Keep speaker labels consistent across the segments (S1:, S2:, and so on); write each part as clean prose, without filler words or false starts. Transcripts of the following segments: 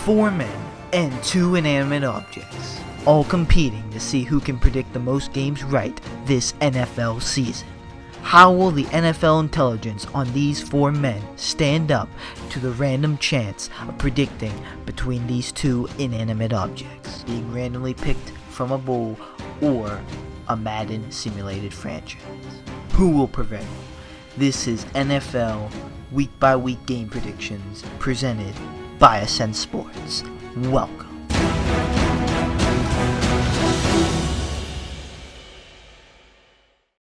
S1: Four men and two inanimate objects, all competing to see who can predict the most games right this NFL season. How will the NFL intelligence on these four men stand up to the random chance of predicting between these two inanimate objects being randomly picked from a bowl or a Madden simulated franchise? Who will prevail? This is NFL week by week game predictions presented by Ascent Sports. Welcome.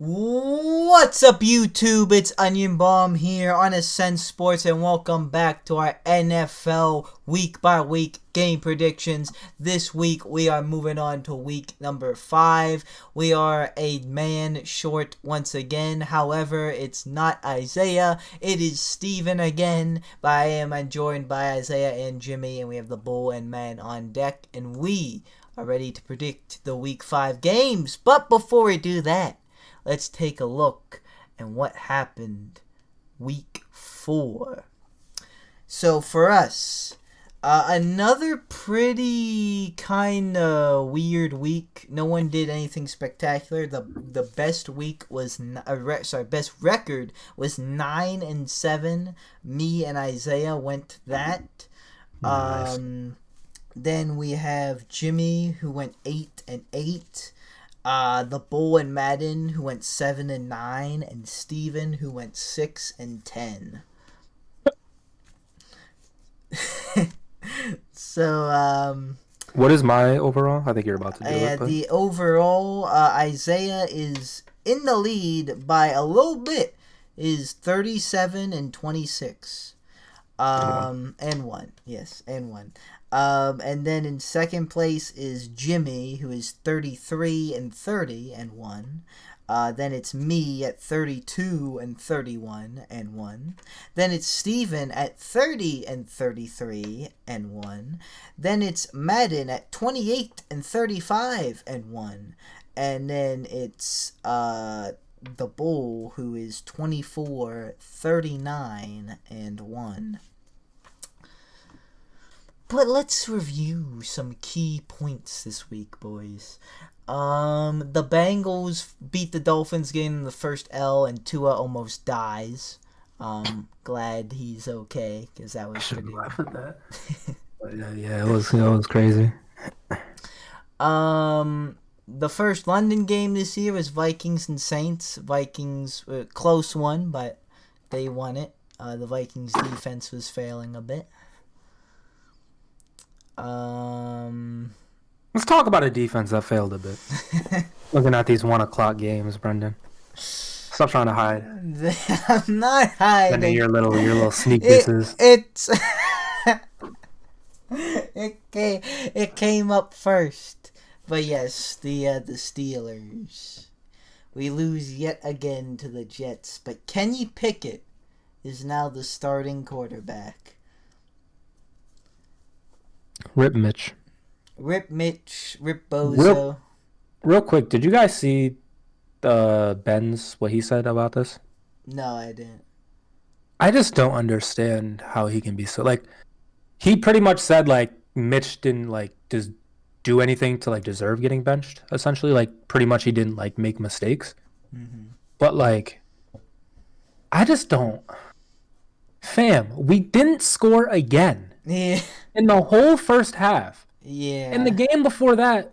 S1: What's up, YouTube? It's Onion Bomb here on Ascent Sports, and welcome back to our NFL week by week game predictions. This week we are moving on to week number 5. We are a man short once again. However, it's not Isaiah, it is Steven again. But I am joined by Isaiah and Jimmy, and we have the bull and man on deck, and we are ready to predict the week 5 games. But before we do that, let's take a look at what happened week 4. So for us, another pretty kind of weird week. No one did anything spectacular. The best week was best record was 9-7. Me and Isaiah went that.
S2: Nice.
S1: Then we have Jimmy, who went 8-8. The Bull and Madden, who went 7-9, and Steven, who went 6-10. So,
S2: what is my overall? I think you're about to do it. But...
S1: the overall, Isaiah is in the lead by a little bit, is 37-26. And 1. Yes, and 1. And then in second place is Jimmy, who is 33-30-1. Then it's me at 32-31-1. Then it's Steven at 30-33-1. Then it's Madden at 28-35-1. And then it's the Bull, who is 24-39-1. But let's review some key points this week, boys. The Bengals beat the Dolphins, getting the first L, and Tua almost dies. Glad he's okay, because that was pretty...
S2: laugh at that. yeah, it was crazy.
S1: The first London game this year was Vikings and Saints. Vikings, close one, but they won it. The Vikings defense was failing a bit.
S2: Let's talk about a defense that failed a bit. Looking at these 1:00 games, Brenden. Stop trying to hide.
S1: I'm not hiding.
S2: And then your little sneak disses.
S1: It came up first. But yes, the Steelers. We lose yet again to the Jets, but Kenny Pickett is now the starting quarterback.
S2: Rip Mitch.
S1: Rip Mitch. Rip Bozo.
S2: Real quick, did you guys see Ben's, what he said about this?
S1: No, I didn't.
S2: I just don't understand how he can be so, like, he pretty much said, like, Mitch didn't, like, just do anything to, like, deserve getting benched, essentially. Like, pretty much he didn't, like, make mistakes.
S1: Mm-hmm.
S2: But, like, I just don't. Fam, we didn't score again.
S1: Yeah.
S2: In the whole first half.
S1: Yeah.
S2: In the game before that,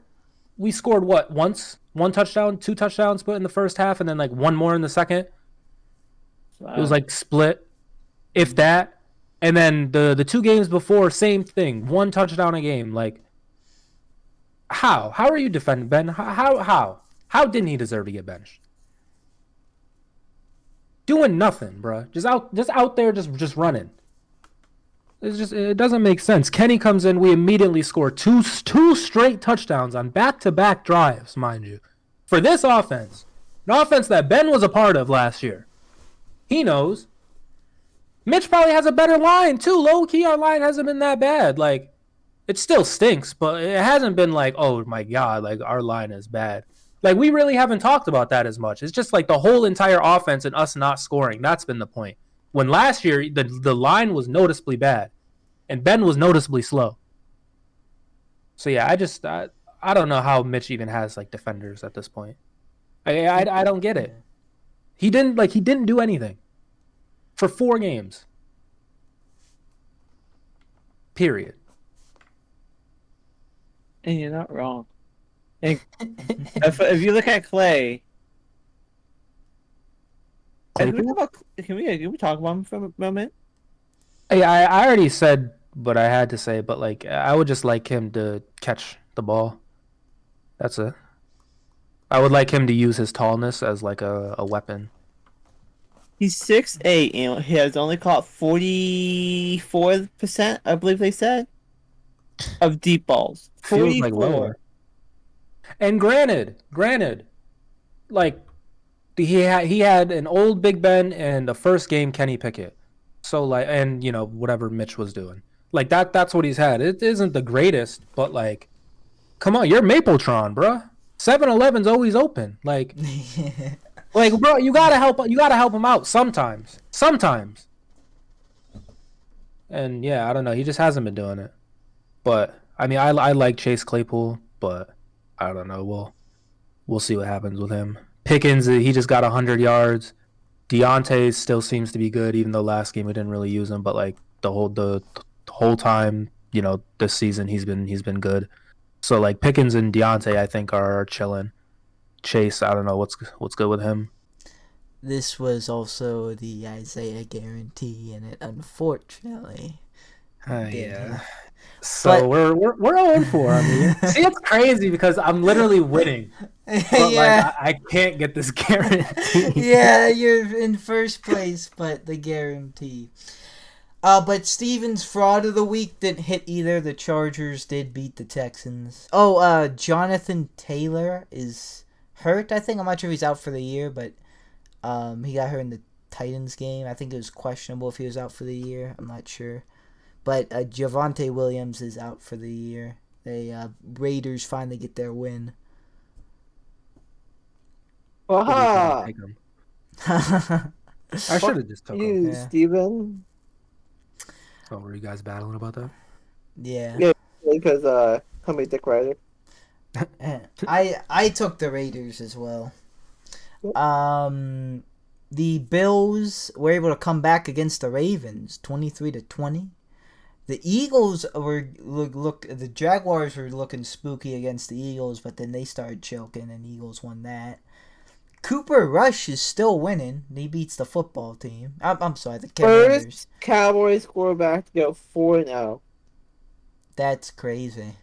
S2: we scored what? Once? 1 touchdown, 2 touchdowns split in the first half, and then like 1 more in the second. Wow. It was like split, if that. And then the 2 games before, same thing. 1 touchdown a game. Like, how? How are you defending Ben? How didn't he deserve to get benched? Doing nothing, bro. Just out there, just running. It doesn't make sense. Kenny comes in, we immediately score two straight touchdowns on back-to-back drives, mind you. For this offense, an offense that Ben was a part of last year. He knows. Mitch probably has a better line, too. Low-key, our line hasn't been that bad. Like, it still stinks, but it hasn't been like, oh, my God, like, our line is bad. Like, we really haven't talked about that as much. It's just like the whole entire offense and us not scoring. That's been the point. When last year, the line was noticeably bad, and Ben was noticeably slow. So yeah, I don't know how Mitch even has like defenders at this point. I don't get it. He didn't do anything for 4 games. Period.
S3: And you're not wrong. And if you look at Clay, can we talk about him for a moment?
S2: Hey, I already said what I had to say, but like I would just like him to catch the ball. That's it. I would like him to use his tallness as like a weapon.
S3: He's 6'8" and he has only caught 44%, I believe they said, of deep balls.
S2: Feels like
S3: 44.
S2: lower. And granted, like he had an old Big Ben and the first game Kenny Pickett. So like, and you know whatever Mitch was doing, like that's what he's had. It isn't the greatest, but like, come on, you're Mapletron, bruh. 7-Eleven's always open. Like, bro, you gotta help him out sometimes. And yeah, I don't know. He just hasn't been doing it. But I mean, I like Chase Claypool, but I don't know. We'll see what happens with him. Pickens, he just got 100 yards. Deontay still seems to be good, even though last game we didn't really use him. But like the whole time, you know, this season he's been good. So like Pickens and Deontay, I think are chilling. Chase, I don't know what's good with him.
S1: This was also the Isaiah guarantee, and it unfortunately.
S2: Yeah. So but, we're 0-4. I mean, see, it's crazy because I'm literally winning. But
S1: yeah.
S2: Like, I can't get this guarantee.
S1: Yeah, you're in first place, but the guarantee. But Steven's fraud of the week didn't hit either. The Chargers did beat the Texans. Oh, Jonathan Taylor is hurt, I think. I'm not sure if he's out for the year, but he got hurt in the Titans game. I think it was questionable if he was out for the year. I'm not sure. But Javonte Williams is out for the year. The Raiders finally get their win.
S3: Aha!
S2: I should have just took him.
S3: Yeah. Steven.
S2: Oh, were you guys battling about that?
S1: Yeah.
S3: Yeah, because call me Dick Ryder.
S1: I took the Raiders as well. The Bills were able to come back against the Ravens, 23-20. The Eagles the Jaguars were looking spooky against the Eagles, but then they started choking and Eagles won that. Cooper Rush is still winning. He beats the football team. I'm sorry, the Commanders.
S3: First Cowboys quarterback to go 4-0.
S1: That's crazy.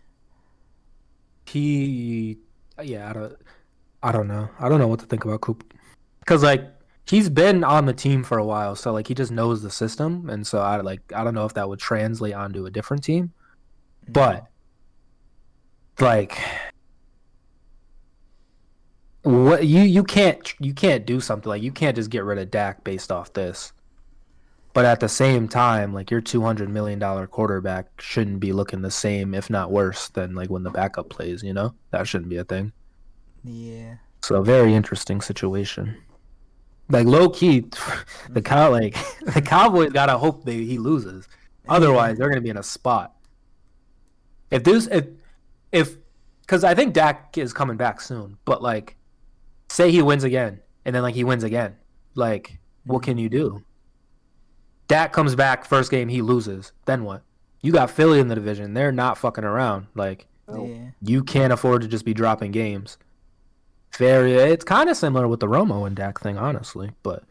S2: I don't know. I don't know what to think about Cooper. Because like he's been on the team for a while, so like he just knows the system, and so I don't know if that would translate onto a different team. No. But like what you can't do something like you can't just get rid of Dak based off this. But at the same time, like your $200 million quarterback shouldn't be looking the same, if not worse, than like when the backup plays, you know? That shouldn't be a thing.
S1: Yeah.
S2: So very interesting situation. Like low key, the Cowboys gotta hope he loses. Otherwise, they're gonna be in a spot. Because I think Dak is coming back soon, but like, say he wins again, and then like he wins again, like what can you do? Dak comes back first game, he loses. Then what? You got Philly in the division. They're not fucking around. Like, you can't afford to just be dropping games. It's kind of similar with the Romo and Dak thing, honestly. But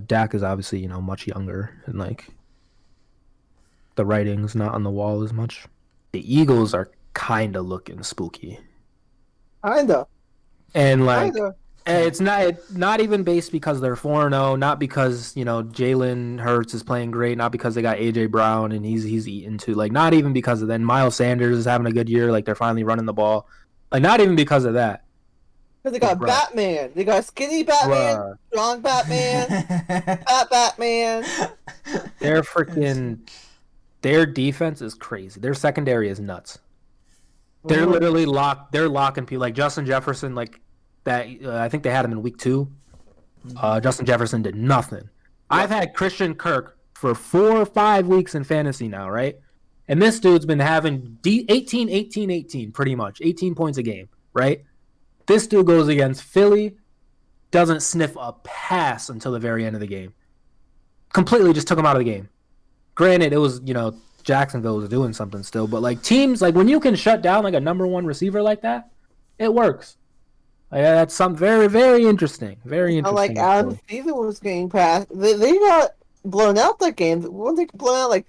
S2: Dak is obviously, you know, much younger and like the writing's not on the wall as much. The Eagles are kind of looking spooky.
S3: Kinda.
S2: And like. It's not even based because they're 4-0, not because, you know, Jalen Hurts is playing great, not because they got A.J. Brown and he's eating too. Like, not even because of that. Miles Sanders is having a good year. Like, they're finally running the ball. Like, not even because of that.
S3: Because they got Batman. They got skinny Batman, strong Batman, fat Batman.
S2: Their defense is crazy. Their secondary is nuts. They're literally locking people. Like, Justin Jefferson, like, that I think they had him in week 2. Justin Jefferson did nothing. I've had Christian Kirk for 4 or 5 weeks in fantasy now, right? And this dude's been having 18, 18, 18, pretty much. 18 points a game, right? This dude goes against Philly, doesn't sniff a pass until the very end of the game. Completely just took him out of the game. Granted, it was, Jacksonville was doing something still, but like teams, like when you can shut down like a number one receiver like that, it works. Like, that's something very, very interesting. Very interesting.
S3: Like Adam Thielen was getting passed. They got blown out that game. Weren't they blown out like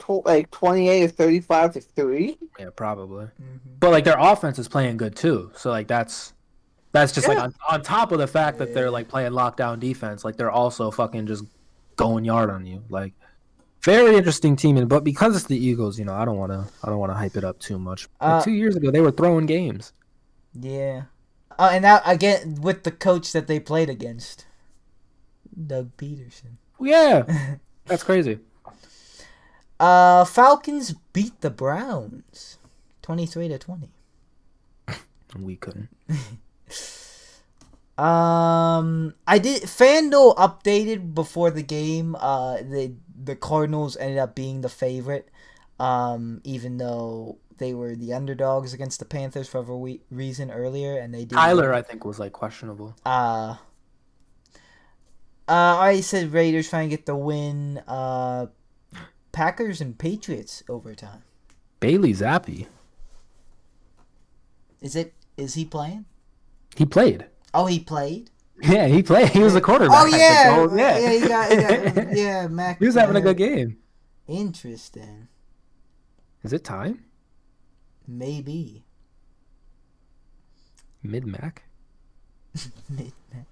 S3: 28 or 35 to 3?
S2: Yeah, probably. Mm-hmm. But like their offense is playing good too. So like that's just like on top of the fact that they're like playing lockdown defense, like they're also fucking just going yard on you. Like very interesting team, but because it's the Eagles, I don't want to hype it up too much. Like 2 years ago they were throwing games.
S1: Yeah. And now again with the coach that they played against, Doug Peterson.
S2: Yeah, that's crazy.
S1: Falcons beat the Browns, 23-20.
S2: We couldn't.
S1: FanDuel updated before the game. The Cardinals ended up being the favorite, even though they were the underdogs against the Panthers for whatever reason earlier, and they did.
S2: Tyler, I think, was like questionable.
S1: I said Raiders trying to get the win. Packers and Patriots overtime.
S2: Bailey Zappi.
S1: Is he playing?
S2: He played.
S1: Oh, he played?
S2: Yeah, he played. He was the quarterback.
S1: Oh, yeah. Yeah, he got yeah, Mac.
S2: He was having a good game.
S1: Interesting.
S2: Is it time?
S1: Maybe.
S2: Mid-Mac?
S1: Mid-Mac.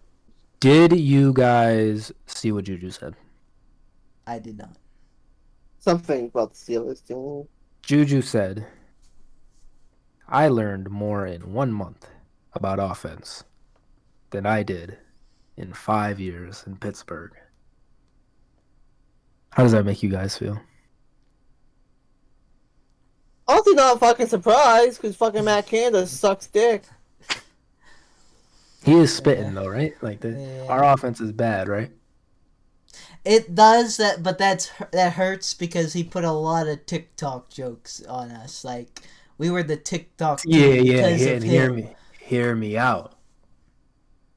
S2: Did you guys see what Juju said?
S1: I did not.
S3: Something about the Steelers doing.
S2: Juju said, I learned more in 1 month about offense than I did in 5 years in Pittsburgh. How does that make you guys feel?
S3: Honestly, not fucking surprised, because fucking Matt Canada sucks dick.
S2: He is spitting, though, right? Like, our offense is bad, right?
S1: It does that, but that hurts because he put a lot of TikTok jokes on us. Like, we were the TikTok team because of him.
S2: Hear me out.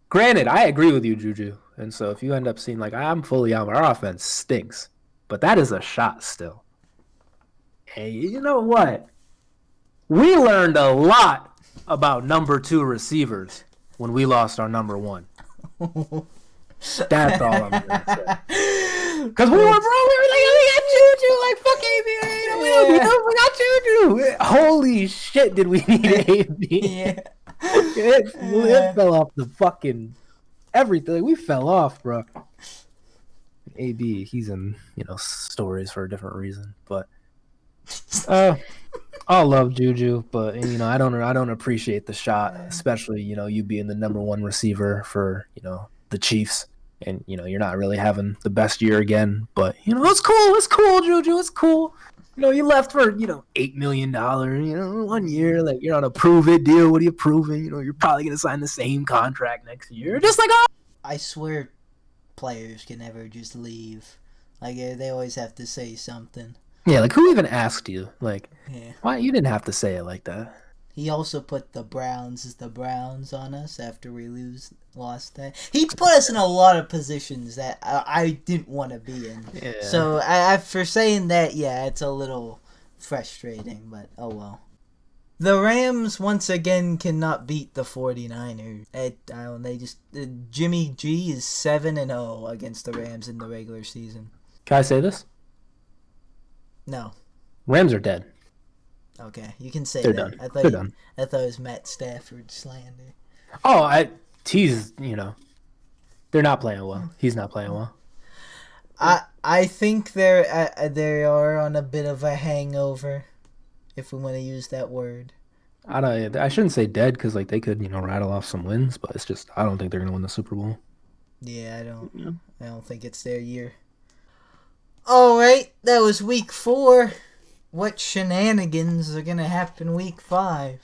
S2: Granted, I agree with you, Juju. And so if you end up seeing, like, I'm fully out, our offense stinks. But that is a shot still. Hey, you know what? We learned a lot about number 2 receivers when we lost our number 1. That's all I'm gonna say. Because we were like, we got Juju, like fuck AB. We got Juju. Holy shit, did we need AB?
S1: Yeah.
S2: It fell off the fucking everything. We fell off, bro. AB, he's in stories for a different reason, but I love Juju, but I don't appreciate the shot, especially you being the number 1 receiver for the Chiefs, and you're not really having the best year again. But it's cool, Juju, it's cool. You left for $8 million, 1 year. Like you're on a prove it deal. What are you proving? You're probably gonna sign the same contract next year, just like
S1: I swear, players can never just leave. Like they always have to say something.
S2: Yeah, like who even asked you? Like,
S1: yeah.
S2: Why you didn't have to say it like that?
S1: He also put the Browns on us after we lost that. He put us in a lot of positions that I didn't want to be in. Yeah. So for saying that, yeah, it's a little frustrating, but oh well. The Rams once again cannot beat the 49ers. Jimmy G is 7-0 against the Rams in the regular season.
S2: Can I say this?
S1: No.
S2: Rams are dead.
S1: Okay, you can say
S2: They're
S1: that.
S2: done. They're done.
S1: I thought it was Matt Stafford slander.
S2: Oh, he's they're not playing well. He's not playing well.
S1: I think they are on a bit of a hangover, if we want to use that word.
S2: I shouldn't say dead because like they could rattle off some wins, but it's just I don't think they're gonna win the Super Bowl.
S1: Yeah, I don't think it's their year. All right, that was week 4. What shenanigans are going to happen week 5?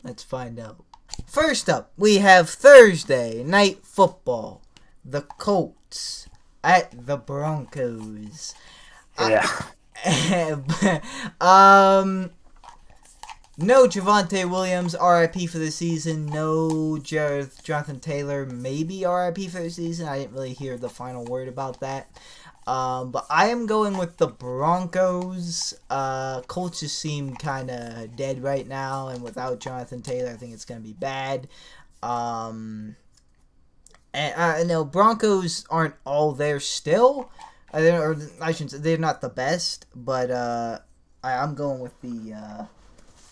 S1: Let's find out. First up, we have Thursday Night Football. The Colts at the Broncos.
S2: Yeah.
S1: No Javonte Williams, RIP for the season. No Jonathan Taylor, maybe RIP for the season. I didn't really hear the final word about that. But I am going with the Broncos. Colts just seem kind of dead right now, and without Jonathan Taylor, I think it's going to be bad. And no, Broncos aren't all there still. I shouldn't say they're not the best, but I'm going with the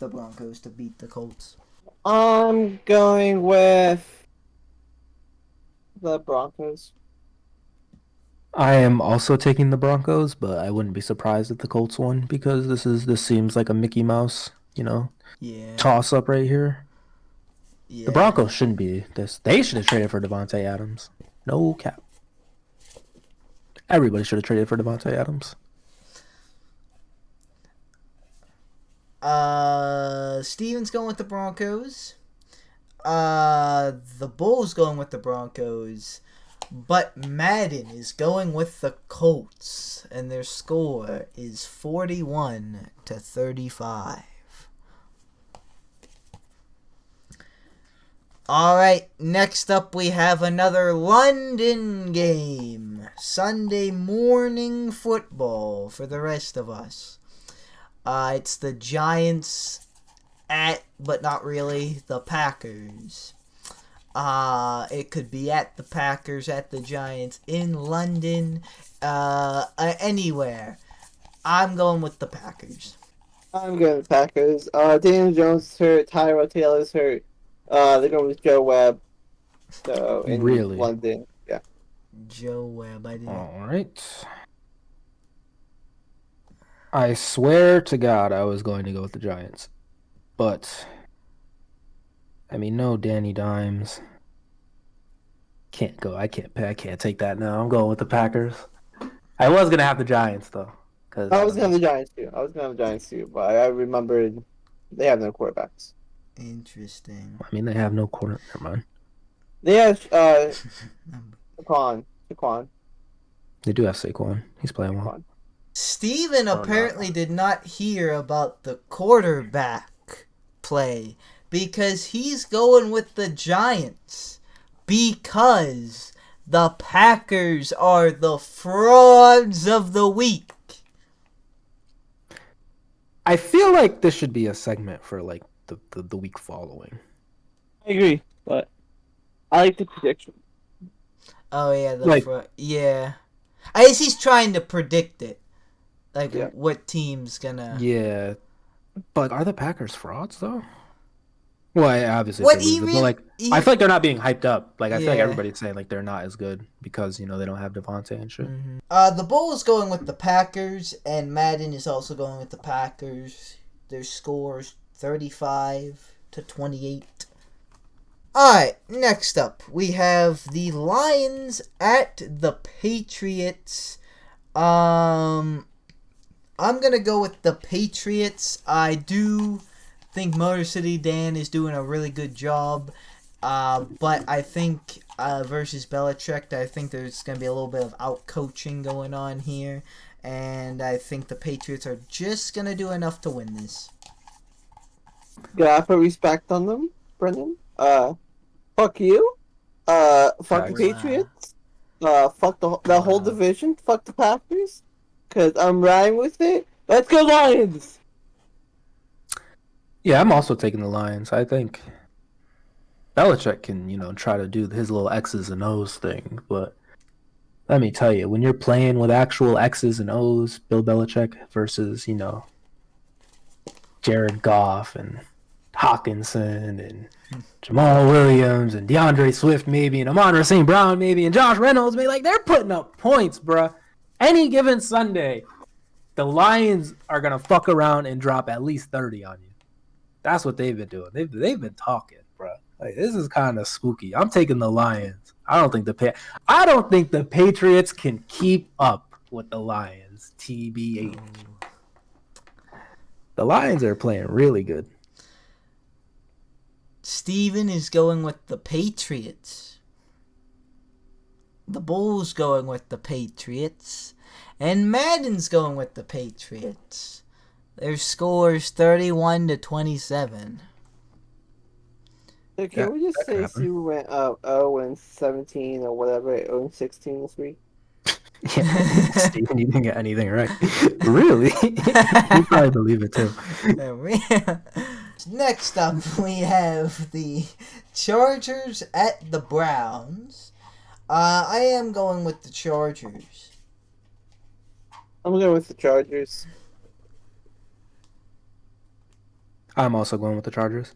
S1: Broncos to beat the Colts.
S3: I'm going with the Broncos.
S2: I am also taking the Broncos, but I wouldn't be surprised if the Colts won because this seems like a Mickey Mouse, toss up right here.
S1: Yeah.
S2: The Broncos shouldn't be this. They should have traded for Devontae Adams. No cap. Everybody should have traded for Devontae Adams.
S1: Steven's going with the Broncos. The Bulls going with the Broncos. But Madden is going with the Colts, and their score is 41-35. Alright, next up we have another London game. Sunday morning football for the rest of us. It's the Giants but not really, the Packers. It could be at the Packers, at the Giants, in London, anywhere. I'm going with the Packers.
S3: I'm going with the Packers. Daniel Jones is hurt. Tyrod Taylor's hurt. They're going with Joe Webb. So in
S2: Really?
S3: London, yeah.
S1: Joe Webb, I didn't.
S2: All right. I swear to God I was going to go with the Giants. But, no Danny Dimes. Can't go. I can't take that now. I'm going with the Packers. I was going to have the Giants, though.
S3: I was going to have the Giants, too. But I remembered they have no quarterbacks.
S1: Interesting.
S2: They have no corner. Never mind.
S3: They have Saquon.
S2: They do have Saquon. He's playing well.
S1: Steven apparently did not hear about the quarterback play because he's going with the Giants because the Packers are the frauds of the week.
S2: I feel like this should be a segment for the week following.
S3: I agree, but I like the prediction.
S1: Oh yeah, yeah. I guess he's trying to predict it, what team's gonna.
S2: Yeah, but are the Packers frauds though? Well, obviously,
S1: What
S2: I feel like they're not being hyped up. I feel like everybody's saying they're not as good because they don't have Devontae and shit.
S1: Mm-hmm. The Bulls going with the Packers, and Madden is also going with the Packers. Their scores 35-28. Alright, next up we have the Lions at the Patriots. I'm gonna go with the Patriots. I do think Motor City Dan is doing a really good job. But I think versus Belichick, I think there's going to be a little bit of out-coaching going on here. And I think the Patriots are just going to do enough to win this.
S3: Gotta put respect on them, Brenden. Fuck you. Fuck the Patriots. Fuck the whole division. Fuck the Packers. Because I'm riding with it. Let's go Lions!
S2: Yeah, I'm also taking the Lions. I think Belichick can, try to do his little X's and O's thing. But let me tell you, when you're playing with actual X's and O's, Bill Belichick versus, Jared Goff and Hawkinson and Jamal Williams and DeAndre Swift maybe and Amon-Ra St. Brown maybe and Josh Reynolds maybe, they're putting up points, bruh. Any given Sunday, the Lions are going to fuck around and drop at least 30 on you. That's what they've been doing. They've been talking, bro. This is kind of spooky. I'm taking the Lions. I don't think the Patriots can keep up with the Lions. TBH. The Lions are playing really good.
S1: Steven is going with the Patriots. The Bulls going with the Patriots. And Madden's going with the Patriots. Their score is 31-27.
S3: So can we just
S2: that could
S3: say
S2: happen.
S3: Sue went 0-17 or whatever, 0-16 this week?
S2: Yeah, Steven, you didn't get anything right. Really? You probably believe it too.
S1: Next up, we have the Chargers at the Browns. I am going with the Chargers.
S3: I'm going with the Chargers.
S2: I'm also going with the Chargers.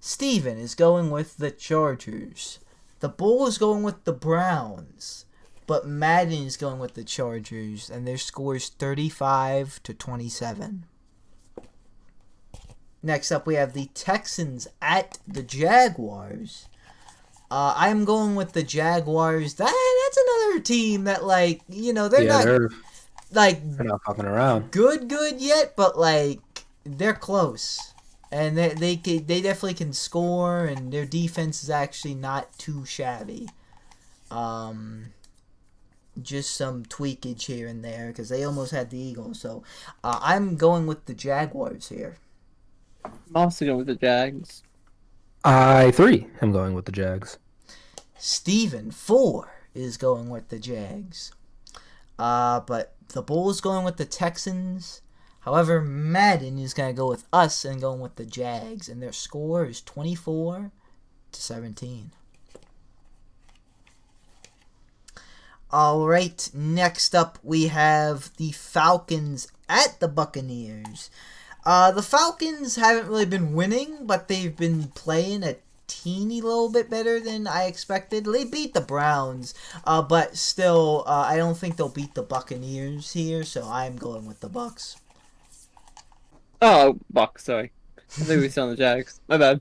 S1: Steven is going with the Chargers. The Bull is going with the Browns. But Madden is going with the Chargers, and their score is 35-27. Next up, we have the Texans at the Jaguars. I'm going with the Jaguars. That's another team that, like, you know, they're
S2: they're
S1: not
S2: fucking around.
S1: good yet, but like they're close, and they definitely can score, and their defense is actually not too shabby. Just some tweakage here and there because they almost had the Eagles. So I'm going with the Jaguars here.
S3: I'm also going with the Jags.
S2: I am going with the Jags.
S1: Steven 4 is going with the Jags. But the Bulls going with the Texans. However, Madden is going to go with us and going with the Jags. And their score is 24-17. Alright, next up we have the Falcons at the Buccaneers. The Falcons haven't really been winning, but they've been playing a teeny little bit better than I expected. They beat the Browns, but still, I don't think they'll beat the Buccaneers here, so I'm going with the Bucs.
S3: Oh, Bucks, sorry. I think we were still on the Jags. My bad.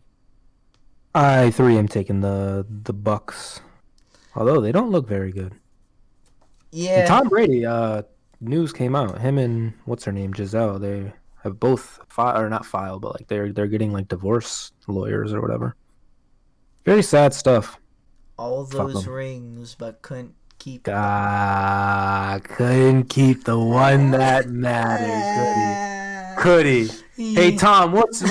S2: I am taking the Bucks. Although they don't look very good.
S1: Yeah.
S2: And Tom Brady, news came out. Him and what's her name, Giselle, they have both not filed, but like they're getting like divorce lawyers or whatever. Very sad stuff.
S1: All those rings, but couldn't keep.
S2: Couldn't keep the one that mattered. Could he? Hey Tom, what's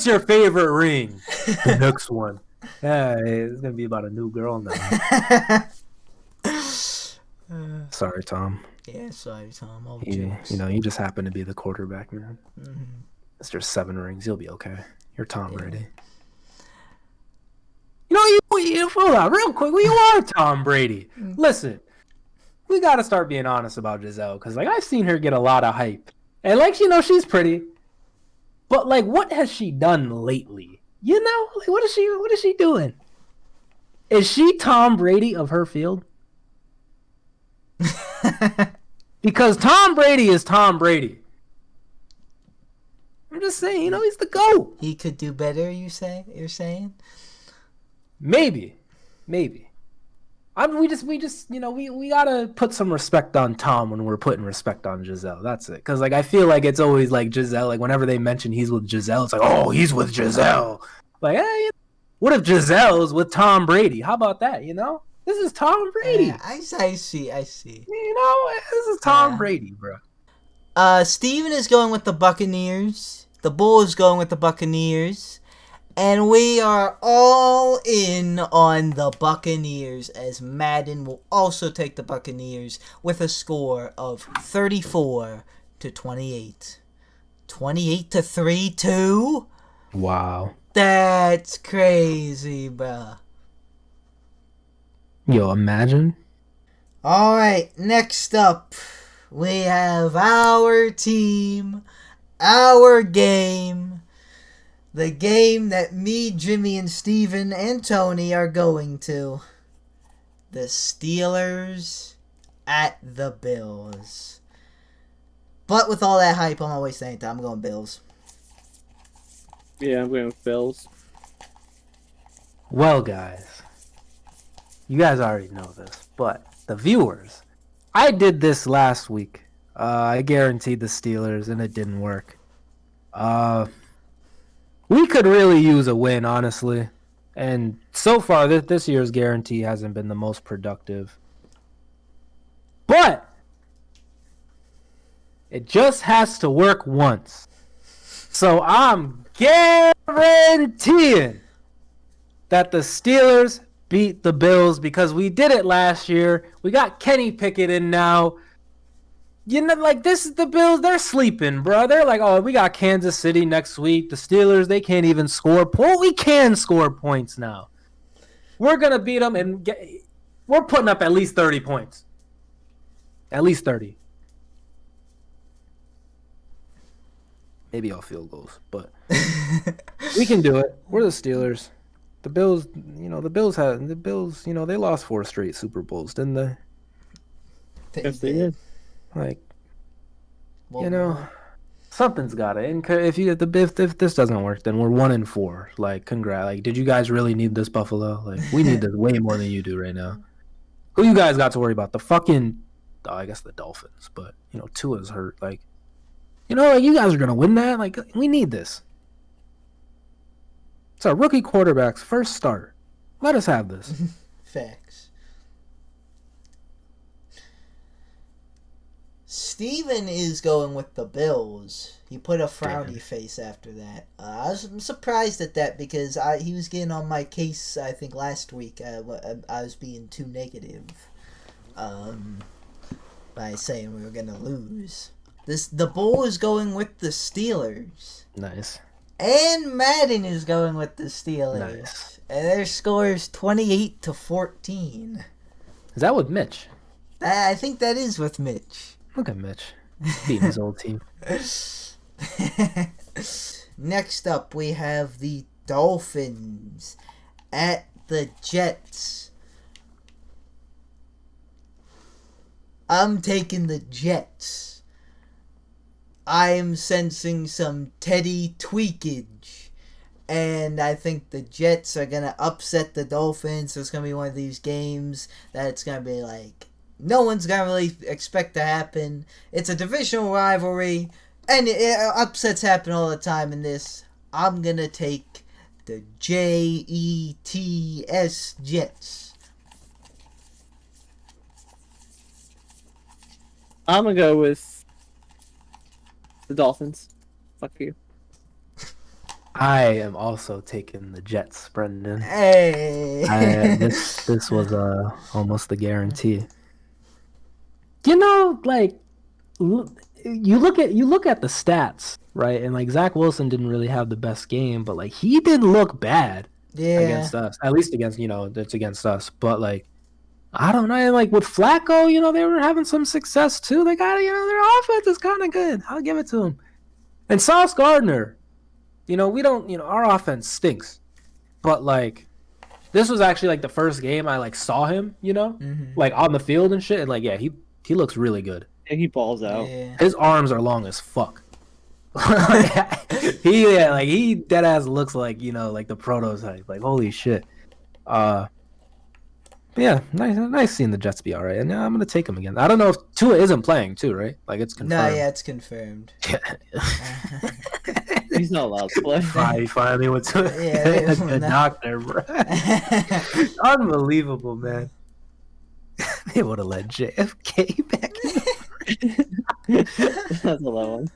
S2: your favorite ring? The next one. Yeah, it's gonna be about a new girl now. Sorry, Tom.
S1: Yeah, sorry, Tom. All
S2: You just happen to be the quarterback, man.
S1: Mm-hmm.
S2: Mr. 7 rings, you'll be okay. You're Tom Brady. You hold on, real quick. You are Tom Brady. Listen, we got to start being honest about Giselle, because like I've seen her get a lot of hype, and like she's pretty, but like what has she done lately? Like what is she doing? Is she Tom Brady of her field? Because Tom Brady is Tom Brady. I'm just saying, he's the GOAT.
S1: He could do better, you're saying?
S2: Maybe. We gotta put some respect on Tom when we're putting respect on Giselle. That's it. Because like I feel like it's always like Giselle. Like whenever they mention he's with Giselle, it's like, oh, he's with Giselle. Like, hey, what if Giselle's with Tom Brady? How about that? This is Tom Brady.
S1: Yeah, I see.
S2: This is Tom Brady, bro.
S1: Steven is going with the Buccaneers. The Bull is going with the Buccaneers. And we are all in on the Buccaneers, as Madden will also take the Buccaneers with a score of 34-28. 28-3-2?
S2: Wow.
S1: That's crazy, bruh.
S2: Yo, imagine.
S1: Alright, next up, we have our team, our game, the game that me, Jimmy, and Steven, and Tony are going to. The Steelers at the Bills. But with all that hype, I'm not wasting any time. I'm going Bills.
S3: Yeah, I'm going with Bills.
S2: Well, guys. You guys already know this, but the viewers, I did this last week. I guaranteed the Steelers, and it didn't work. We could really use a win, honestly. And so far, this year's guarantee hasn't been the most productive. But It just has to work once. So I'm guaranteeing that the Steelers beat the Bills because we did it last year. We got Kenny Pickett in now. You know, like, this is the Bills. They're sleeping, bro. They're like, oh, we got Kansas City next week. The Steelers, they can't even score points. We can score points now. We're going to beat them, and we're putting up at least 30 points. At least 30. Maybe all field goals, but we can do it. We're the Steelers. The Bills, they lost 4 straight Super Bowls, didn't they?
S3: Yes, they did.
S2: Like, something's got it. And if this doesn't work, then we're 1-4. Like, congrats. Like, did you guys really need this, Buffalo? Like, we need this way more than you do right now. Who you guys got to worry about? I guess the Dolphins. But Tua's hurt. Like, you guys are gonna win that. Like, we need this. It's our rookie quarterback's first start. Let us have this.
S1: Facts. Steven is going with the Bills. He put a frowny face after that. I'm surprised at that because he was getting on my case, I think, last week. I was being too negative by saying we were going to lose. The Bull is going with the Steelers.
S2: Nice.
S1: And Madden is going with the Steelers.
S2: Nice.
S1: And their score is 28-14.
S2: Is that with Mitch?
S1: I think that is with Mitch.
S2: Look at Mitch. Beating his old team.
S1: Next up, we have the Dolphins at the Jets. I'm taking the Jets. I am sensing some Teddy tweakage. And I think the Jets are going to upset the Dolphins. So it's going to be one of these games that it's going to be like, no one's going to really expect to happen. It's a divisional rivalry, and upsets happen all the time in this. I'm going to take the Jets, Jets.
S3: I'm going to go with the Dolphins. Fuck you.
S2: I am also taking the Jets, Brenden.
S1: Hey!
S2: This was almost a guarantee. Like, you look at the stats, right? And like Zach Wilson didn't really have the best game, but like he didn't look bad against us. At least against it's against us. But like, I don't know. Like with Flacco, they were having some success too. They got their offense is kind of good. I'll give it to them. And Sauce Gardner, we don't our offense stinks, but like. This was actually like the first game I like saw him, like on the field and shit. And like, yeah, he looks really good.
S3: And he balls out.
S1: Yeah.
S2: His arms are long as fuck. He dead ass looks like like the prototype. Like holy shit. Yeah, nice seeing the Jets be all right. And I'm gonna take him again. I don't know if Tua isn't playing too, right? Like it's confirmed.
S1: No, yeah, it's confirmed.
S3: He's not allowed to play.
S2: He finally went to a doctor, bro. Unbelievable, man. They would have let JFK back in.
S3: That's a low one.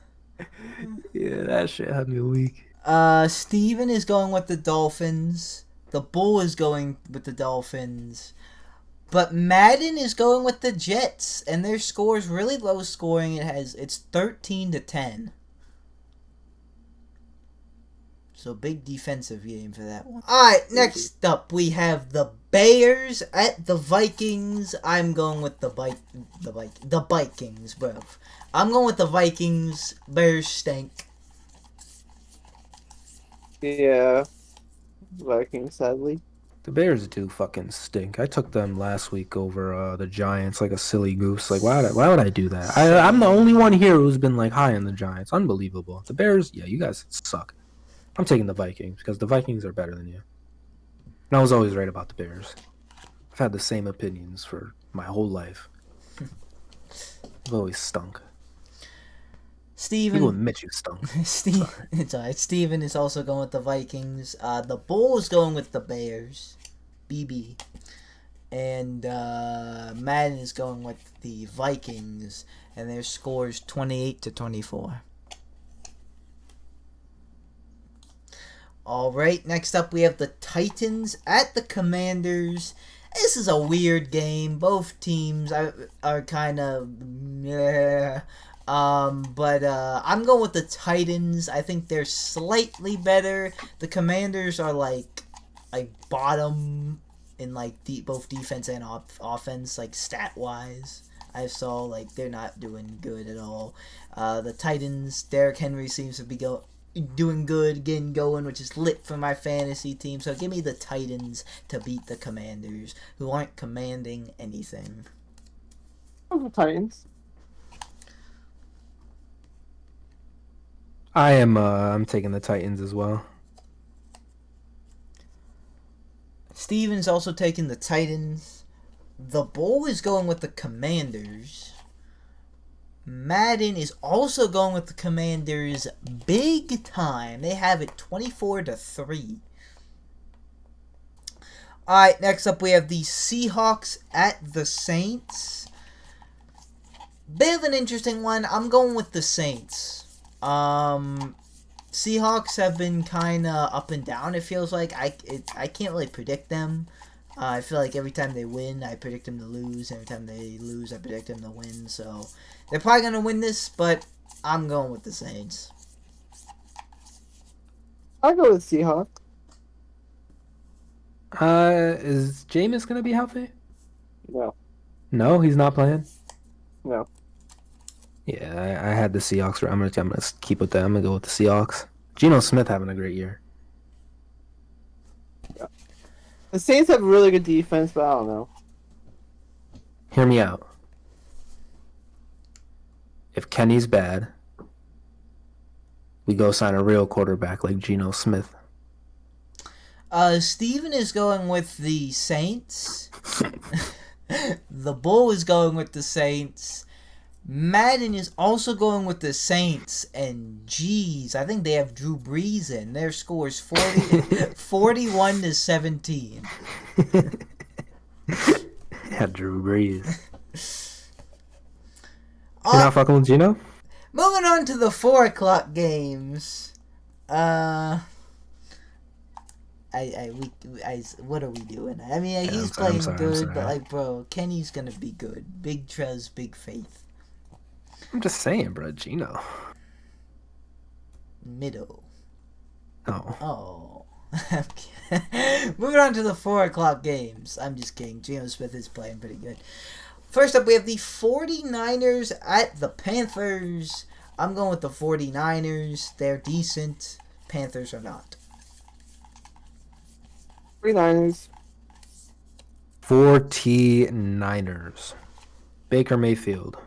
S2: Yeah, that shit had me weak.
S1: Steven is going with the Dolphins. The Bull is going with the Dolphins. But Madden is going with the Jets, and their score is really low scoring. It's 13-10. So big defensive game for that one. Alright, next up we have the Bears at the Vikings. I'm going with the Vikings, bro. I'm going with the Vikings. Bears stink.
S3: Yeah. Vikings, sadly.
S2: The Bears do fucking stink. I took them last week over the Giants like a silly goose. Like, why would I do that? I'm the only one here who's been like high on the Giants. Unbelievable. The Bears, yeah, you guys suck. I'm taking the Vikings because the Vikings are better than you. And I was always right about the Bears. I've had the same opinions for my whole life. I've always stunk.
S1: Steven.
S2: People admit you stunk.
S1: It's alright. Steven is also going with the Vikings. The Bull is going with the Bears. BB. And Madden is going with the Vikings, and their score is 28-24. All right, next up we have the Titans at the Commanders. This is a weird game. Both teams are kind of meh. But I'm going with the Titans. I think they're slightly better. The Commanders are like bottom in like both defense and offense, like stat wise. I saw like they're not doing good at all. The Titans, Derrick Henry seems to be doing good, getting going, which is lit for my fantasy team. So give me the Titans to beat the Commanders, who aren't commanding anything.
S3: The Titans.
S2: I'm taking the Titans as well.
S1: Steven's also taking the Titans. The Bull is going with the Commanders. Madden is also going with the Commanders big time. They have it 24-3. Alright, next up we have the Seahawks at the Saints. Bit of an interesting one. I'm going with the Saints. Seahawks have been kind of up and down, it feels like. I can't really predict them. I feel like every time they win, I predict them to lose. Every time they lose, I predict them to win. So they're probably going to win this, but I'm going with the Saints.
S3: I'll go with Seahawks.
S2: Is Jameis going to be healthy?
S3: No.
S2: No, he's not playing?
S3: No.
S2: Yeah, I had the Seahawks. I'm gonna keep with them. I'm gonna go with the Seahawks. Geno Smith having a great year.
S3: Yeah. The Saints have really good defense, but I don't know.
S2: Hear me out. If Kenny's bad, we go sign a real quarterback like Geno Smith.
S1: Steven is going with the Saints. The Bull is going with the Saints. Madden is also going with the Saints, and geez, I think they have Drew Brees in. Their score is 41-17.
S2: Yeah, Drew Brees. You're not fucking with Geno?
S1: Moving on to the 4 o'clock games. What are we doing? I mean,
S2: Yeah,
S1: he's
S2: I'm
S1: playing
S2: sorry.
S1: good, but like, bro, Kenny's gonna be good. Big Trez, big faith.
S2: I'm just saying, bro. Geno.
S1: Middle.
S2: Oh.
S1: Oh. Moving on to the 4 o'clock games. I'm just kidding. Geno Smith is playing pretty good. First up, we have the 49ers at the Panthers. I'm going with the 49ers. They're decent. Panthers are not.
S3: 49ers.
S2: 49ers. Baker Mayfield.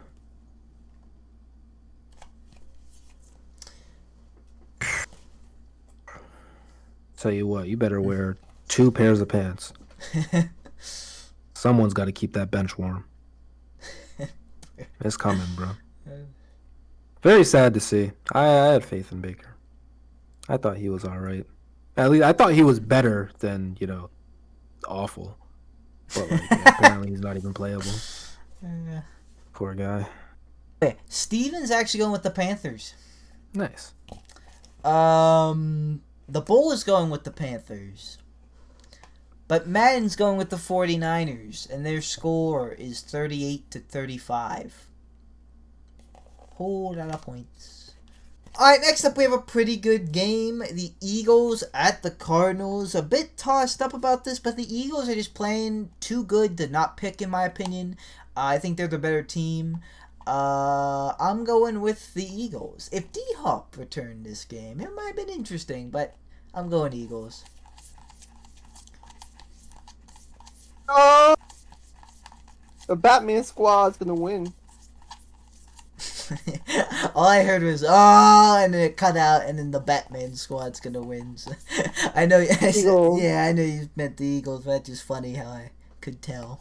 S2: Tell you what, you better wear 2 pairs of pants. Someone's got to keep that bench warm. It's coming, bro. Very sad to see. I had faith in Baker. I thought he was all right. At least I thought he was better than, awful. But apparently he's not even playable. Poor guy.
S1: Okay, Steven's actually going with the Panthers.
S2: Nice.
S1: The Bull is going with the Panthers. But Madden's going with the 49ers, and their score is 38-35. Whole lot of points. Alright, next up we have a pretty good game. The Eagles at the Cardinals. A bit tossed up about this, but the Eagles are just playing too good to not pick, in my opinion. I think they're the better team. I'm going with the Eagles. If D-Hop returned this game, it might have been interesting, but I'm going Eagles.
S3: Oh! The Batman squad's gonna win.
S1: All I heard was "oh," and then it cut out, and then the Batman squad's gonna win. So, I know. I know you meant the Eagles, but it's just funny how I could tell.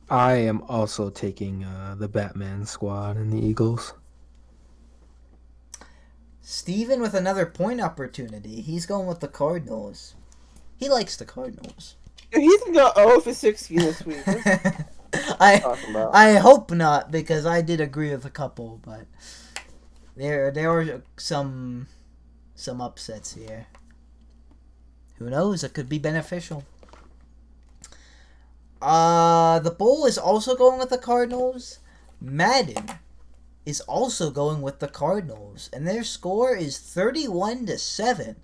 S2: I am also taking the Batman squad and the Eagles.
S1: Steven with another point opportunity. He's going with the Cardinals. He likes the Cardinals.
S3: He's gonna go 0 for 16 this week. What are you talking about?
S1: I hope not, because I did agree with a couple, but there were some upsets here. Who knows? It could be beneficial. The Bull is also going with the Cardinals. Madden is also going with the Cardinals, and their score is 31-7.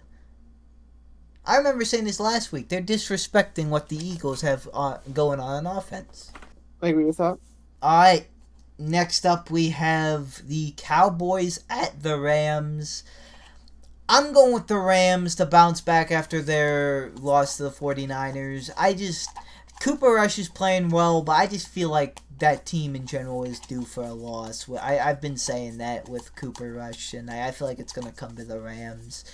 S1: I remember saying this last week. They're disrespecting what the Eagles have going on offense.
S3: I agree with that.
S1: All right. Next up, we have the Cowboys at the Rams. I'm going with the Rams to bounce back after their loss to the 49ers. Cooper Rush is playing well, but I just feel like that team in general is due for a loss. I've been saying that with Cooper Rush, and I feel like it's going to come to the Rams.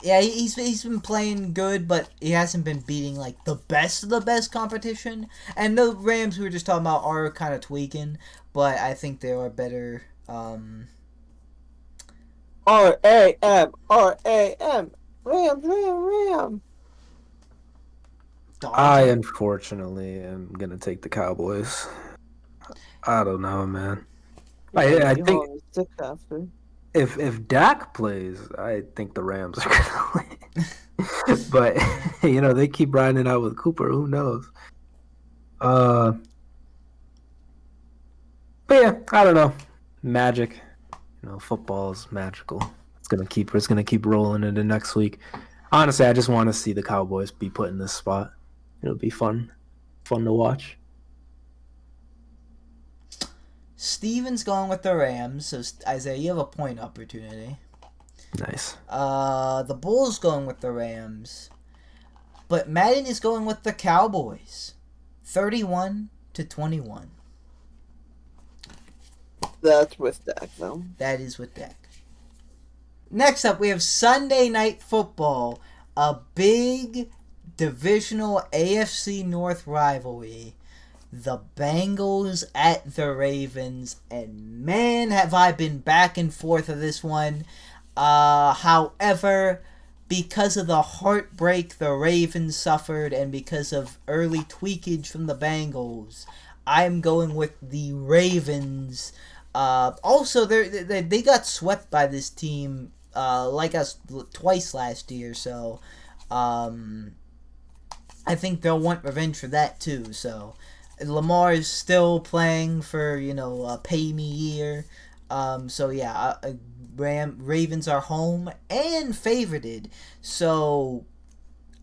S1: Yeah, he's been playing good, but he hasn't been beating like the best of the best competition. And the Rams we were just talking about are kind of tweaking, but I think they are better.
S3: R-A-M, Ram.
S2: I unfortunately am gonna take the Cowboys. I don't know, man. I think if Dak plays, I think the Rams are gonna win. But they keep riding it out with Cooper. Who knows? But yeah, I don't know. Magic. Football is magical. It's gonna keep rolling into next week. Honestly, I just want to see the Cowboys be put in this spot. It'll be fun to watch.
S1: Steven's going with the Rams, so Isaiah, you have a point opportunity.
S2: Nice.
S1: The Bulls going with the Rams, but Madden is going with the Cowboys, 31-21.
S3: That's with Dak, though.
S1: That is with Dak. Next up, we have Sunday Night Football, a big divisional AFC North rivalry. The Bengals at the Ravens, and man, have I been back and forth of this one. However, because of the heartbreak the Ravens suffered and because of early tweakage from the Bengals, I'm going with the Ravens. Also, they got swept by this team like us twice last year, so I think they'll want revenge for that too. So Lamar is still playing for a pay me year. So yeah, Ravens are home and favorited. So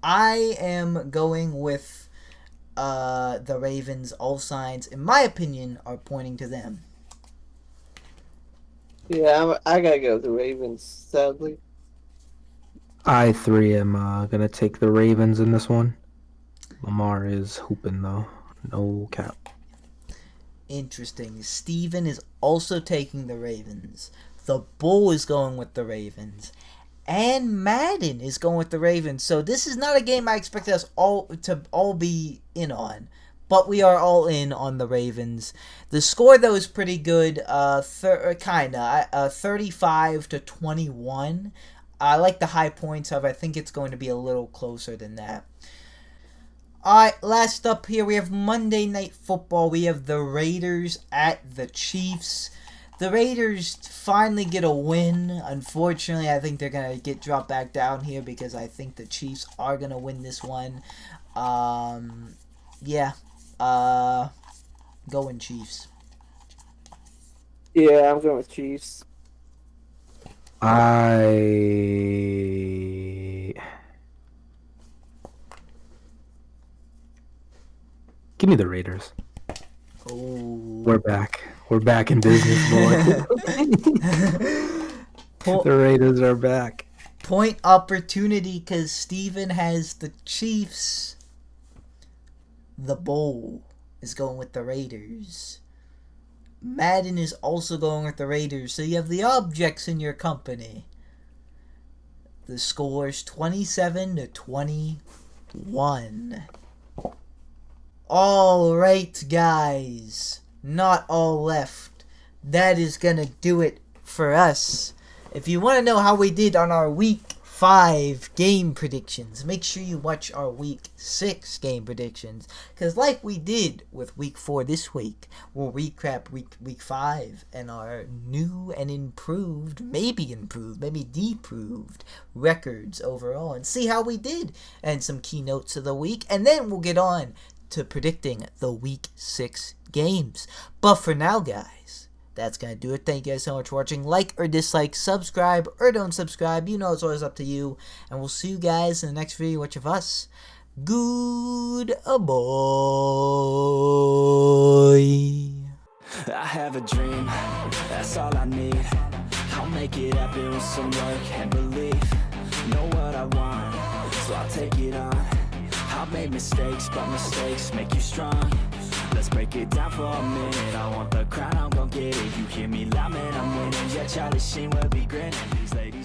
S1: I am going with the Ravens. All signs, in my opinion, are pointing to them.
S3: Yeah, I gotta go with the Ravens, sadly.
S2: I am gonna take the Ravens in this one. Lamar is hooping though, no cap.
S1: Interesting. Steven is also taking the Ravens. The Bull is going with the Ravens. And Madden is going with the Ravens. So this is not a game I expect us all to be in on. But we are all in on the Ravens. The score, though, is pretty good. 35-21. I like the high points of. I think it's going to be a little closer than that. Alright, last up here we have Monday Night Football. We have the Raiders at the Chiefs. The Raiders finally get a win. Unfortunately, I think they're going to get dropped back down here because I think the Chiefs are going to win this one. Going Chiefs.
S3: Yeah, I'm going with Chiefs.
S2: Give me the Raiders.
S1: Oh.
S2: We're back. We're back in business, boy. The Raiders are back.
S1: Point opportunity because Steven has the Chiefs. The Bull is going with the Raiders. Madden is also going with the Raiders. So you have the objects in your company. The score is 27-21. Alright, guys. Not all left. That is going to do it for us. If you want to know how we did on our Week 5 game predictions. Make sure you watch our week 6 game predictions, because like we did with week 4 this week, we'll recap week 5 and our new and improved, maybe deproved records overall, and see how we did, and some key notes of the week, and then we'll get on to predicting the week 6 games. But for now, guys, that's going to do it. Thank you guys so much for watching. Like or dislike, subscribe or don't subscribe. You know it's always up to you. And we'll see you guys in the next video. Which of us? Good boy.
S4: I have a dream, that's all I need. I'll make it happen with some work and belief. Know what I want, so I'll take it on. I've made mistakes, but mistakes make you strong. Let's break it down for a minute. I want the crown, I'm gon' get it. You hear me loud, man, I'm winning. Yeah, Charlie Sheen will be grinning. These ladies